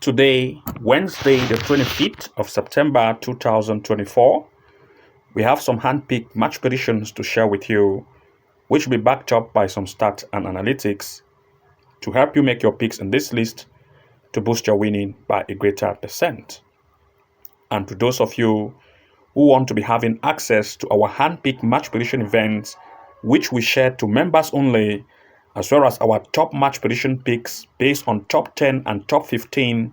Today, Wednesday, the 25th of September 2024, we have some hand-picked match predictions to share with you, which will be backed up by some stats and analytics to help you make your picks in this list to boost your winning by a greater percent. And to those of you who want to be having access to our hand-picked match prediction events, which we share to members only, as well as our top match prediction picks based on top 10 and top 15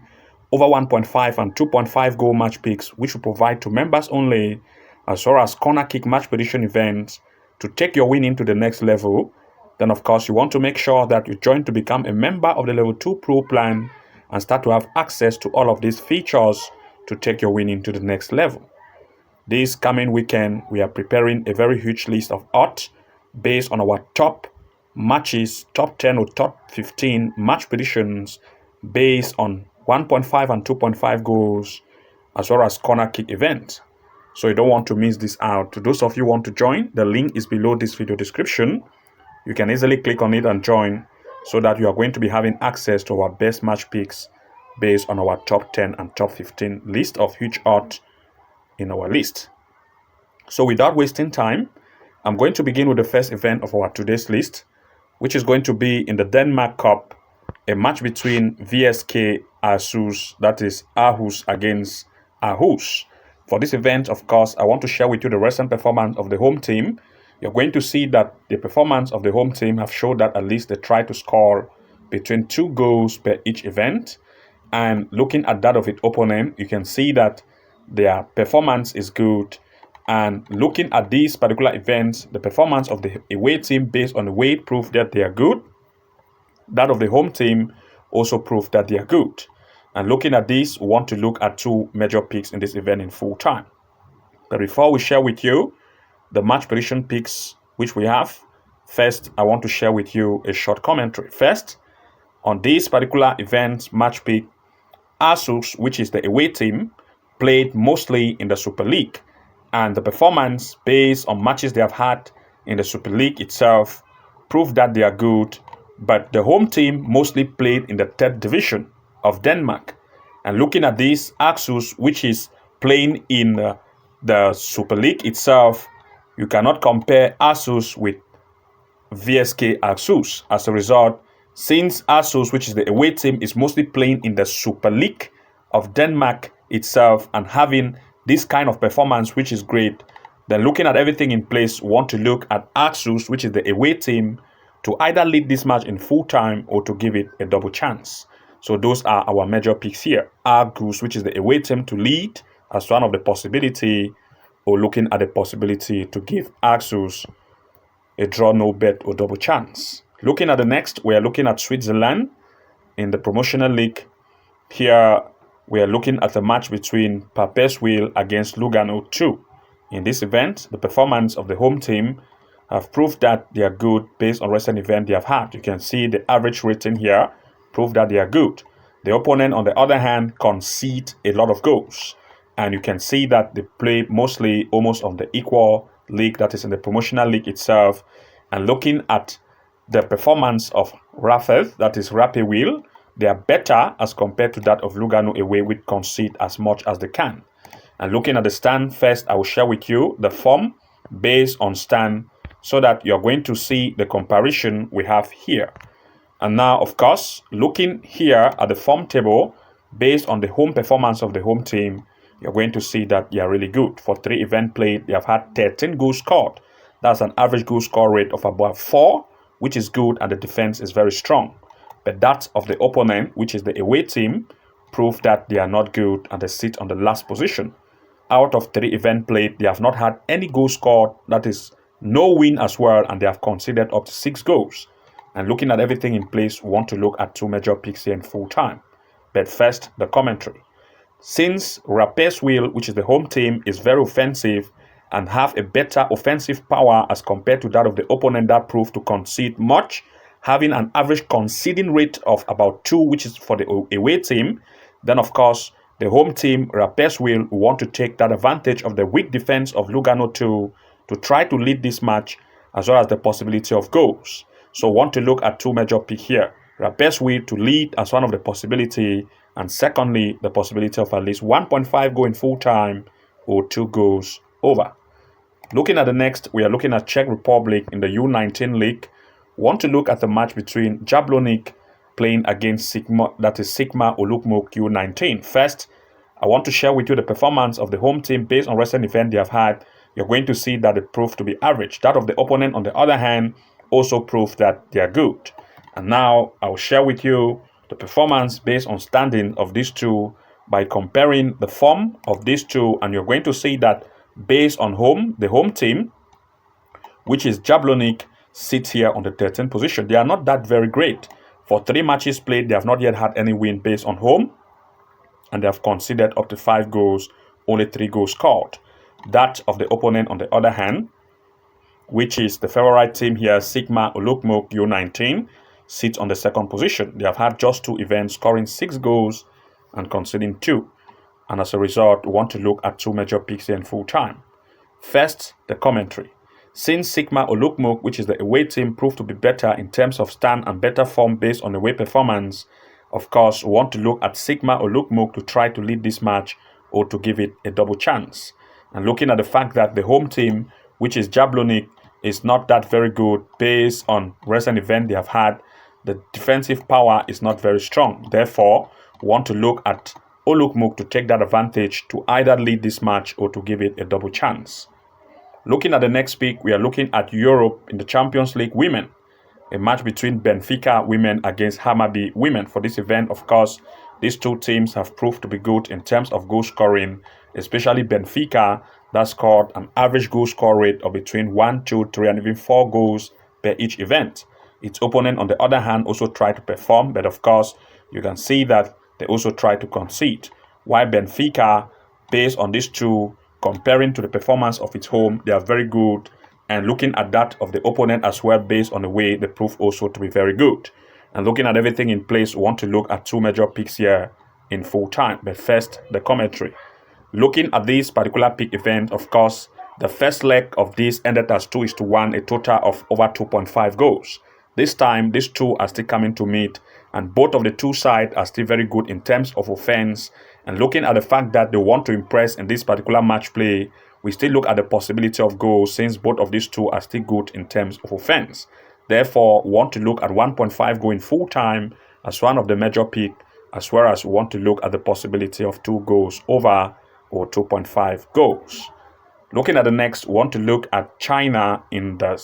over 1.5 and 2.5 goal match picks, which we provide to members only, as well as corner kick match prediction events to take your winning to the next level, then of course you want to make sure that you join to become a member of the Level 2 Pro plan and start to have access to all of these features to take your winning to the next level. This coming weekend, we are preparing a very huge list of odds based on our top matches, top 10 or top 15 match predictions based on 1.5 and 2.5 goals, as well as corner kick events. So you don't want to miss this out. To those of you who want to join, the link is below this video description. You can easily click on it and join so that you are going to be having access to our best match picks based on our top 10 and top 15 list of huge odds in our list. So without wasting time, I'm going to begin with the first event of our today's list, which is going to be in the Denmark Cup, a match between VSK Aarhus, that is Aarhus against Aarhus. For this event, of course, I want to share with you the recent performance of the home team. You're going to see that the performance of the home team have showed that at least they try to score between 2 goals per each event. And looking at that of its opponent, you can see that their performance is good. And looking at these particular events, the performance of the away team based on the weight proved that they are good. That of the home team also proved that they are good. And looking at this, we want to look at 2 major picks in this event in full time. But before we share with you the match prediction picks which we have, first I want to share with you a short commentary. First, on this particular event match pick, Aarhus, which is the away team, played mostly in the Super League. And the performance based on matches they have had in the Super League itself proved that they are good. But the home team mostly played in the 3rd division of Denmark. And looking at this, Aarhus, which is playing in the Super League itself, you cannot compare Aarhus with VSK Aarhus. As a result, since Aarhus, which is the away team, is mostly playing in the Super League of Denmark itself and having this kind of performance, which is great, then looking at everything in place, we want to look at Aarhus, which is the away team, to either lead this match in full time or to give it a double chance. So those are our major picks here. Aarhus, which is the away team, to lead as one of the possibility, or looking at the possibility to give Aarhus a draw, no bet, or double chance. Looking at the next, we are looking at Switzerland in the promotional league. Here, we are looking at a match between Papeswil against Lugano 2. In this event, the performance of the home team have proved that they are good based on recent event they have had. You can see the average rating here prove that they are good. The opponent, on the other hand, concede a lot of goals. And you can see that they play mostly almost on the equal league, that is in the promotional league itself. And looking at the performance of Raphael, that is Rapewil, they are better as compared to that of Lugano away, which concede as much as they can. And looking at the stand, first I will share with you the form based on stand so that you're going to see the comparison we have here. And now, of course, looking here at the form table based on the home performance of the home team, you're going to see that they are really good. For 3 events played, they have had 13 goals scored. That's an average goal score rate of about 4, which is good, and the defense is very strong. But that of the opponent, which is the away team, proved that they are not good and they sit on the last position. Out of 3 events played, they have not had any goals scored, that is no win as well, and they have conceded up to 6 goals. And looking at everything in place, we want to look at 2 major picks here in full time. But first, the commentary. Since Rapeswil, which is the home team, is very offensive and have a better offensive power as compared to that of the opponent that proved to concede much, having an average conceding rate of about 2, which is for the away team, then of course the home team, Rapeswil, will want to take that advantage of the weak defense of Lugano 2 to try to lead this match, as well as the possibility of goals. So want to look at 2 major picks here. Rapeswil to lead as one of the possibility, And secondly, the possibility of at least 1.5 goal in full time or 2 goals over. Looking at the next, we are looking at Czech Republic in the U19 League. Want to look at the match between Jablonec playing against Sigma, that is Sigma Olukmok U19. First, I want to share with you the performance of the home team based on recent event they have had. You're going to see that it proved to be average. That of the opponent, on the other hand, also proved that they are good. And now I'll share with you the performance based on standing of these two by comparing the form of these two, and you're going to see that based on the home team, which is Jablonec, sits here on the 13th position. They are not that very great. For 3 matches played, they have not yet had any win based on home, and they have conceded up to 5 goals, only 3 goals scored. That of the opponent, on the other hand, which is the favorite team here, Sigma Olukmok U19, sits on the 2nd position. They have had just 2 events, scoring 6 goals and conceding 2. And as a result, we want to look at 2 major picks here in full time. First, the commentary. Since Sigma Olukmok, which is the away team, proved to be better in terms of stand and better form based on away performance, of course, we want to look at Sigma Olukmok to try to lead this match or to give it a double chance. And looking at the fact that the home team, which is Jablonec, is not that very good based on recent event they have had, the defensive power is not very strong. Therefore, we want to look at Olukmok to take that advantage to either lead this match or to give it a double chance. Looking at the next pick, we are looking at Europe in the Champions League women. A match between Benfica women against Hammarby women. For this event, of course, these 2 teams have proved to be good in terms of goal scoring, especially Benfica, that scored an average goal score rate of between 1, 2, 3, and even 4 goals per each event. Its opponent, on the other hand, also tried to perform, but of course, you can see that they also tried to concede. While Benfica, based on these 2, comparing to the performance of its home, they are very good. And looking at that of the opponent as well, based on the way they prove also to be very good. And looking at everything in place, we want to look at 2 major picks here in full time. But first, the commentary. Looking at this particular pick event, of course, the first leg of this ended as 2-1, a total of over 2.5 goals. This time, these 2 are still coming to meet, and both of the 2 sides are still very good in terms of offense. And looking at the fact that they want to impress in this particular match play, we still look at the possibility of goals since both of these 2 are still good in terms of offense. Therefore, we want to look at 1.5 goal in full time as one of the major pick, as well as we want to look at the possibility of 2 goals over or 2.5 goals. Looking at the next, we want to look at China in the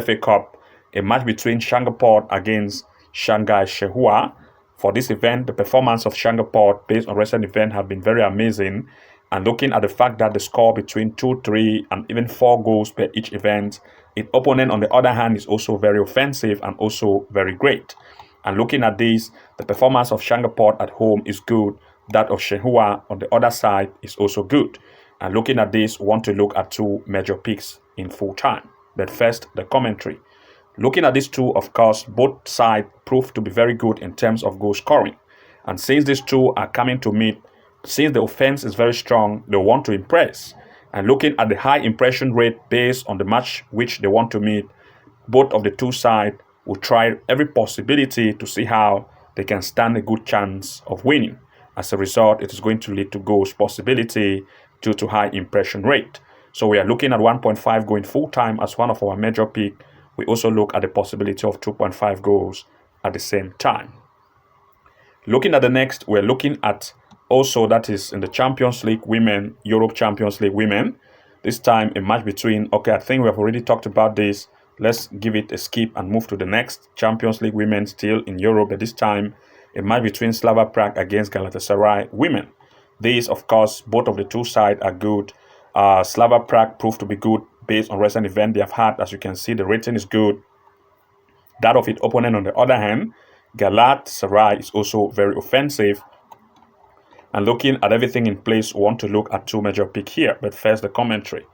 FA Cup, a match between Shanghai against Shanghai Shenhua. For this event, the performance of Shanghai based on recent event have been very amazing. And looking at the fact that the score between 2, 3, and even 4 goals per each event, its opponent, on the other hand, is also very offensive and also very great. And looking at this, the performance of Shanghai at home is good. That of Shenhua on the other side is also good. And looking at this, we want to look at 2 major picks in full time. But first, the commentary. Looking at these 2, of course, both sides proved to be very good in terms of goal scoring. And since these 2 are coming to meet, since the offense is very strong, they want to impress. And looking at the high impression rate based on the match which they want to meet, both of the 2 sides will try every possibility to see how they can stand a good chance of winning. As a result, it is going to lead to goals possibility due to high impression rate. So we are looking at 1.5 goal in full time as one of our major pick. We also look at the possibility of 2.5 goals at the same time. Looking at the next, we're looking at also, that is in the Champions League women, Europe Champions League women. This time a match between, okay, I think we have already talked about this. Let's give it a skip and move to the next Champions League women still in Europe. But this time a match between Slava Prague against Galatasaray women. These, of course, both of the 2 sides are good. Slava Prague proved to be good based on recent event they have had. As you can see, the rating is good. That of its opponent, on the other hand, Galatasaray, is also very offensive. And looking at everything in place, we want to look at 2 major picks here. But first, the commentary.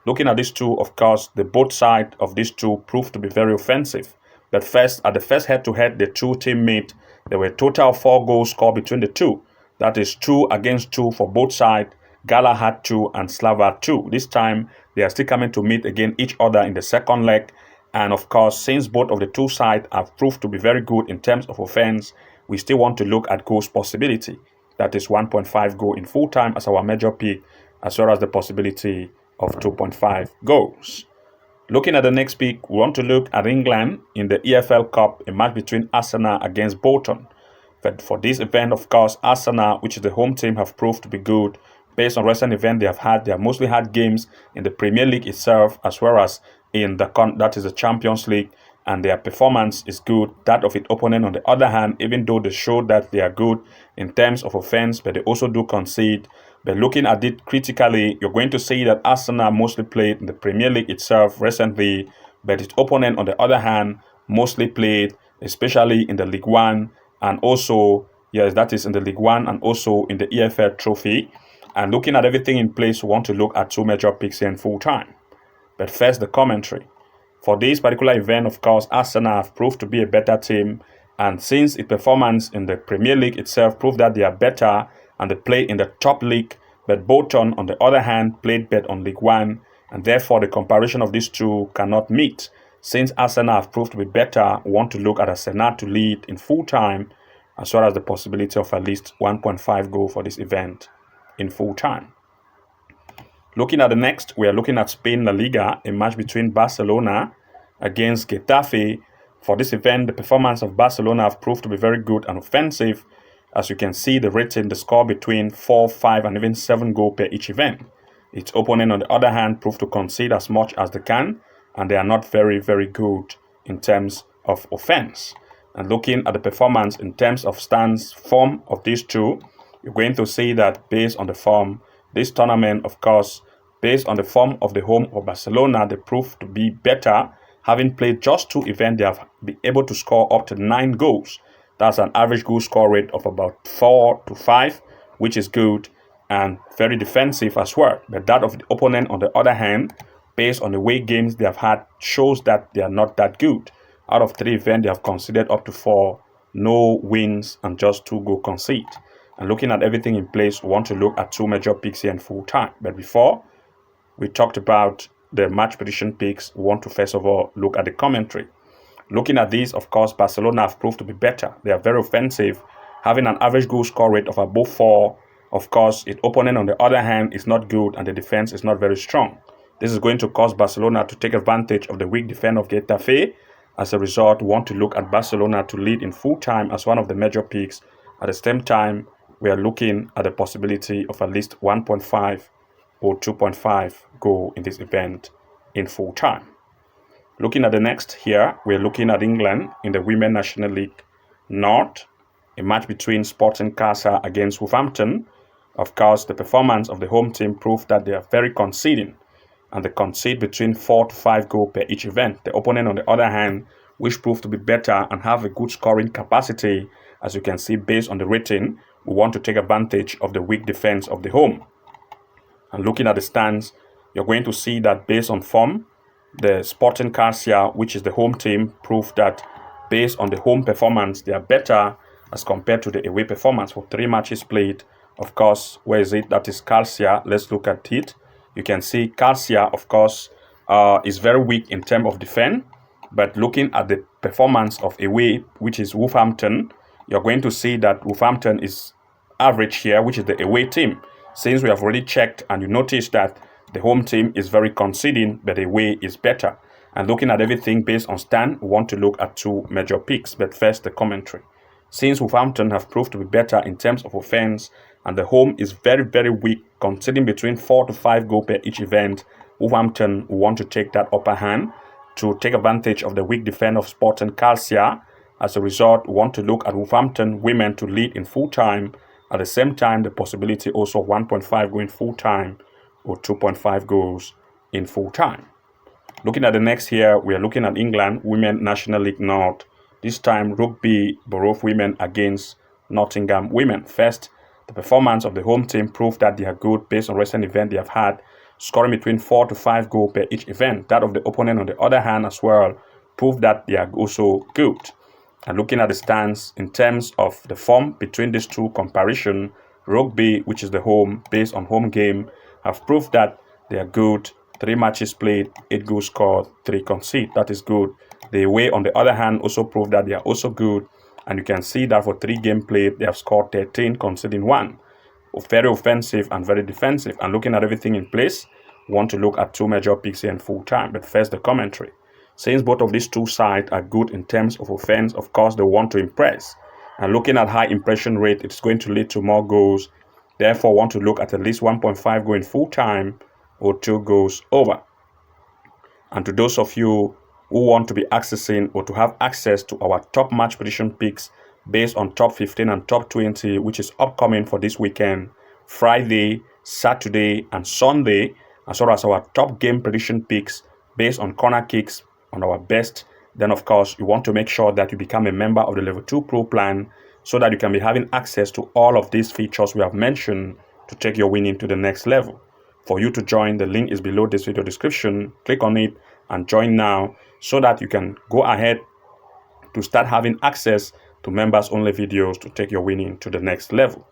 Looking at these 2, of course, the both sides of these 2 proved to be very offensive. But first, at the first head-to-head, the 2 team meet. There were a total of 4 goals scored between the 2. That is 2 against 2 for both sides. Gala had 2 and Slava 2. This time, they are still coming to meet again each other in the second leg. And of course, since both of the 2 sides have proved to be very good in terms of offense, we still want to look at goals possibility. that is 1.5 goal in full time as our major pick, as well as the possibility of 2.5 goals. Looking at the next pick, we want to look at England in the EFL Cup, a match between Arsenal against Bolton. But for this event, of course, Arsenal, which is the home team, have proved to be good. Based on recent events they have had, they have mostly had games in the Premier League itself, as well as in the Champions League, and their performance is good. That of its opponent, on the other hand, even though they show that they are good in terms of offense, but they also do concede. But looking at it critically, you're going to see that Arsenal mostly played in the Premier League itself recently, but its opponent, on the other hand, mostly played, especially in the League One, and also, yes, that is in the League One and also in the EFL Trophy. And looking at everything in place, we want to look at two major picks here in full time. But first, the commentary. For this particular event, of course, Arsenal have proved to be a better team, and since its performance in the Premier League itself proved that they are better and they play in the top league, but Bolton, on the other hand, played better on League One, and therefore the comparison of these two cannot meet. Since Arsenal have proved to be better, we want to look at Arsenal to lead in full time, as well as the possibility of at least 1.5 goal for this event in full time. Looking at the next, we are looking at Spain La Liga, a match between Barcelona against Getafe. For this event, the performance of Barcelona have proved to be very good and offensive. As you can see, the rating, the score between 4, 5, and even 7 goals per each event. Its opponent, on the other hand, proved to concede as much as they can, and they are not very, very good in terms of offense. And looking at the performance in terms of stance form of these two, you're going to see that based on the form, this tournament, of course, based on the form of the home of Barcelona, they proved to be better. Having played just 2 events, they have been able to score up to 9 goals. That's an average goal score rate of about 4 to 5, which is good and very defensive as well. But that of the opponent, on the other hand, based on the way games they have had, shows that they are not that good. Out of 3 events, they have conceded up to 4, no wins and just 2 goal concede. And looking at everything in place, we want to look at 2 major picks here in full time. But before we talked about the match prediction picks, we want to first of all look at the commentary. Looking at these, of course, Barcelona have proved to be better. They are very offensive, having an average goal score rate of above 4. Of course, its opponent, on the other hand, is not good and the defense is not very strong. This is going to cause Barcelona to take advantage of the weak defense of Getafe. As a result, we want to look at Barcelona to lead in full time as one of the major picks. At the same time, we are looking at the possibility of at least 1.5 or 2.5 goal in this event in full time. Looking at the next here, we're looking at England in the Women's National League North, a match between Sporting Casa against Wolverhampton. Of course, the performance of the home team proved that they are very conceding, and they concede between 4 to 5 goals per each event. The opponent, on the other hand, which proved to be better and have a good scoring capacity, as you can see based on the rating, we want to take advantage of the weak defense of the home. And looking at the stands, you're going to see that based on form, the Sporting Casa, which is the home team, proved that based on the home performance, they are better as compared to the away performance for 3 matches played. Of course, where is it? That is Calcia. Let's look at it. You can see Calcia, of course, is very weak in terms of defense. But looking at the performance of away, which is Wolverhampton, you're going to see that Wolverhampton is average here, which is the away team. Since we have already checked and you notice that the home team is very conceding, but the away is better. And looking at everything based on stand, we want to look at 2 major picks. But first, the commentary. Since Wolverhampton have proved to be better in terms of offense, and the home is very, very weak, conceding between 4 to 5 goals per each event, Wolverhampton will want to take that upper hand to take advantage of the weak defense of Sporting Calcia. As a result, we want to look at Wolverhampton women to lead in full time. At the same time, the possibility also of 1.5 going full time or 2.5 goals in full time. Looking at the next here, we are looking at England Women's National League North. This time, Rugby Borough Women against Nottingham Women. First, the performance of the home team proved that they are good based on recent events they have had, scoring between 4 to 5 goals per each event. That of the opponent, on the other hand, as well, proved that they are also good. And looking at the stands in terms of the form between these two comparison, Rugby, which is the home, based on home game, have proved that they are good. 3 matches played, 8 goals scored, 3 conceded. That is good. The away, on the other hand, also proved that they are also good. And you can see that for 3 games played, they have scored 13, conceding 1. Very offensive and very defensive. And looking at everything in place, we want to look at 2 major picks here in full time. But first, the commentary. Since both of these two sides are good in terms of offense, of course, they want to impress. And looking at high impression rate, it's going to lead to more goals. Therefore, want to look at least 1.5 going full time or 2 goals over. And to those of you who want to be accessing or to have access to our top match prediction picks based on top 15 and top 20, which is upcoming for this weekend, Friday, Saturday, and Sunday, as well as our top game prediction picks based on corner kicks on our best, then of course you want to make sure that you become a member of the Level 2 Pro plan so that you can be having access to all of these features we have mentioned to take your winning to the next level. For you to join, the link is below this video description. Click on it and join now so that you can go ahead to start having access to members only videos to take your winning to the next level.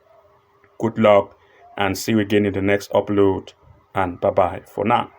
Good luck and see you again in the next upload, and bye bye for now.